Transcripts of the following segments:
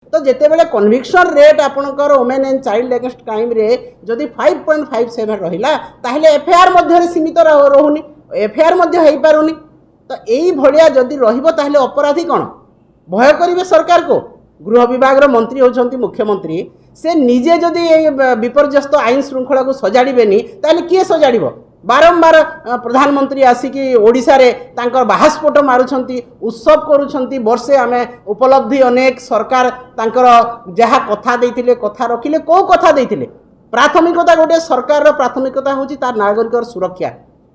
तो जितेबाला conviction rate आपणकर women and child against crime रे जदि 5.57 रहिला ताहले एफआईआर मध्य सीमित रहुनी एफआईआर मध्य हो पारुनी तो यही भलिया जदि रहिबो ताहले अपराधी कौन भय करिवे सरकार को गृह विभाग मंत्री होचंती मुख्यमंत्री से निजे जदि विपर्यस्त आईन श्रृंखला को सजाड़बेनी ताहले किए सजाड़िबो बारंबार प्रधानमंत्री आसिकी ओडिशा रे तांकर बाहास्फोट मारुछंती उत्सव करूछंती वर्षे आमे उपलब्धि अनेक सरकार तांकर जहा कथा देइथिले कथा रखिले को कथा देइथिले प्राथमिकता गोटे सरकार रो प्राथमिकता होची तार नागरिकर सुरक्षा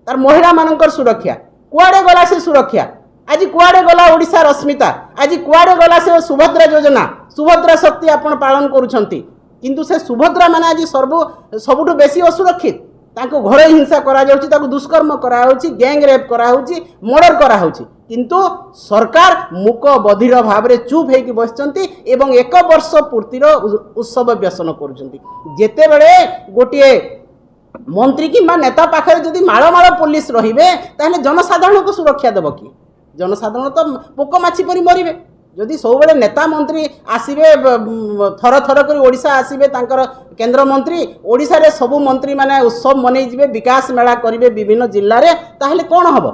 तार महिला मानकर सुरक्षा कुआडे गला से सुरक्षा आज कुआडे गला ओडिशा अस्मिता आज कुआडे गला से सुभद्रा योजना सुभद्रा शक्ति आपण पालन करूछंती किंतु से सुभद्रा माने आज सबुठु बेसी असुरक्षित ताको घर हिंसा करा जाउची ताको दुष्कर्म करा होची गैंग रेप करा होची मर्डर करा होची किंतु सरकार मुक बधिर भाव रे चुप हेकि बसचंती एवं 1 वर्ष पूर्तिर उत्सव व्यसन करूचंती जेते बेले गोटिए मंत्री कि नेता पाखे जदि माळ माळ पुलिस रहिबे ताहले जनसाधारण को सुरक्षा देबो कि जनसाधारण तो पोक माछी परि मरिबे जदि सब बेले नेता मंत्री आसीबे थर थर कर ओडिशा आसीबे तांकर केंद्र मंत्री ओडिशा रे सबु मंत्री माने उत्सव मनै जिवे विकास मेला करिवे विभिन्न जिल्ला रे ताहले कोन हबो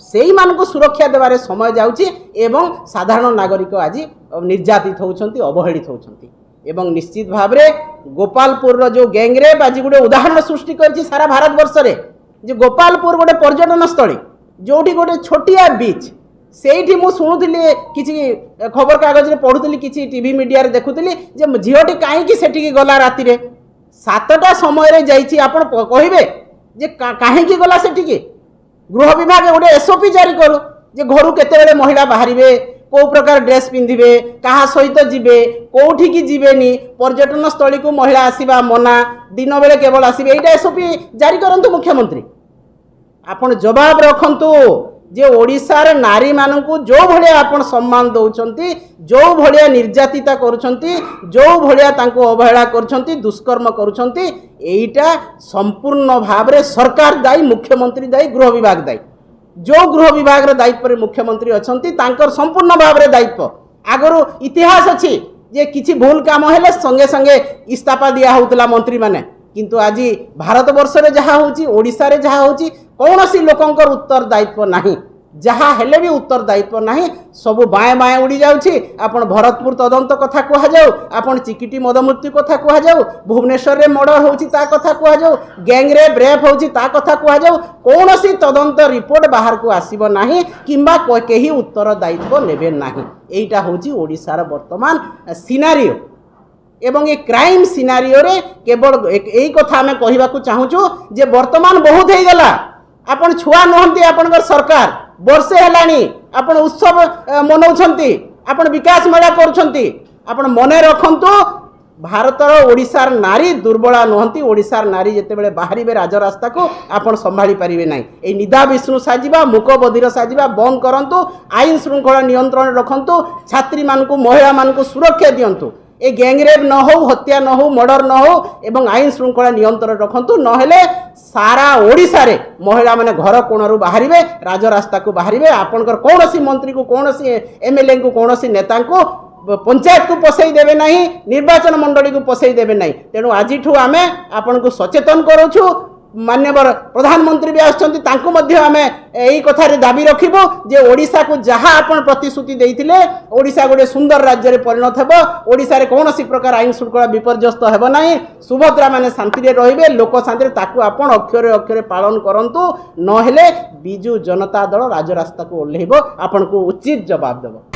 सेही मान को सुरक्षा देबारे समय जाउची एवं साधारण नागरिक आज निर्यातित होउछंती अवहेलित होउछंती एवं निश्चित भाव रे गोपालपुर रो जो गैंग रेप आज गोटे उदाहरण सृष्टि करछि सारा भारत वर्ष रे जे गोपालपुर गोटे पर्यटन स्थली जोठी गोटे छोटिया बीच सेठी मु शुणुली किसी खबर कागज पढ़ुली किसी टीवी मीडिया रे देखुली जे झीटी कहीं सेठी गला राति रे 7टा समय जाइए आप कहे जे कहीं गला सेठी गृह विभाग गोटे एसओपी जारी करू जे घर केते महिला बाहर को प्रकार ड्रेस पिंधे क्या सहित जीवे कौटी की जीवेनी पर्यटन स्थली को महिला आसवा मना दिन बेले केवल आसवे यहाँ एसओपी जारी करंतु मुख्यमंत्री आपण जवाब रखंतु जे ओडिशार नारी मानकू जो भलिया आपण सम्मान दउछंती जो भलिया निर्यातिता करूछंती जो भलिया तांको अवहेला करूछंती दुष्कर्म करूछंती एईटा संपूर्ण भाव रे सरकार दायी मुख्यमंत्री दायी गृह विभाग दायी जो गृह विभाग रे दायित्व रे मुख्यमंत्री अछंती तांकर संपूर्ण भाव रे दायित्व आगरो इतिहास अछि जे किछि भूल काम हेले संगे संगे इस्तीफा दिया होतला मंत्री माने किंतु आज भारत वर्ष रे जहा होची ओडिशा रे जहा होची कौनसी लोकंकर उत्तर दायित्व नहीं जहाँ हेले भी उत्तर दायित्व नहीं सबु बाएं बाएं उड़ी जाउछि आपण भरतपुर तदंत कथा कह जाऊ आपण चिकिटी मद मृत्यु कथा कह जाऊ भुवनेश्वर रे मर्डर होउछि ता कथा कह जाऊ गैंग रेप होउछि ता कथा कह जाऊ कौनसी तदंत रिपोर्ट बाहर को आसीबो नाही किंबा केही उत्तर दायित्व नेबे नाही एईटा होउछि ओडिसार वर्तमान सिनारियो एवं ये क्राइम सिनारियो रे केवल यही कथा आमे कहबाकू चाहूछु जे वर्तमान बहुत हो गला आपण छुआ नहंती आपनकर सरकार वर्षे हेलानी आपण उत्सव मनाउछंती आपण विकास मेला करूछंती आपण मने रखंतु भारतर ओडिशार नारी दुर्बला नहंती ओडिशार नारी जेतेबेले बाहरिबे राजरास्ता को आपण संभाली परिबे नाही ए निदा विष्णु साजिबा मुख बधिर साजिबा बंद करंतु आईन श्रृंखला नियंत्रण रखंतु छात्री मानकू महिला मानकू सुरक्षा दियंतु ए गैंगरेप न हो हत्या न हो मर्डर न हो एवं आईन श्रृंखला नियंत्रण रखंतु नहेले सारा ओडिशा रे महिला माने घर कोणरू बाहरिबे राजरास्ता को बाहरिबे आपनकर कोनोसी मंत्री को कोनोसी एमएलए को कोनोसी नेता को पंचायत को पसई देबे नहीं निर्वाचन मंडली को पसई देबे नहीं तेणु आजिठू आमे आपन को सचेतन करूछु मान्यवर प्रधानमंत्री भी आछंती तांको मध्य आमे एही कथा रे दाबी रखिबो जे ओडिशा को जहा आपण प्रतिश्रुति देइथिले ओडिशा गोटे सुंदर राज्य रे परिणत हेबो ओडिशा रे कोनोसी प्रकार आईन श्रृंखला विपर्यस्त हेबो नाही सुभद्रा माने शांति रे रहिबे लोक शांति रे ताकू आपण अक्षरे अक्षरे पालन करंतु न हेले बिजू जनता दल राजरास्ता को ओल्हेबो आपण को उचित जवाब देबो।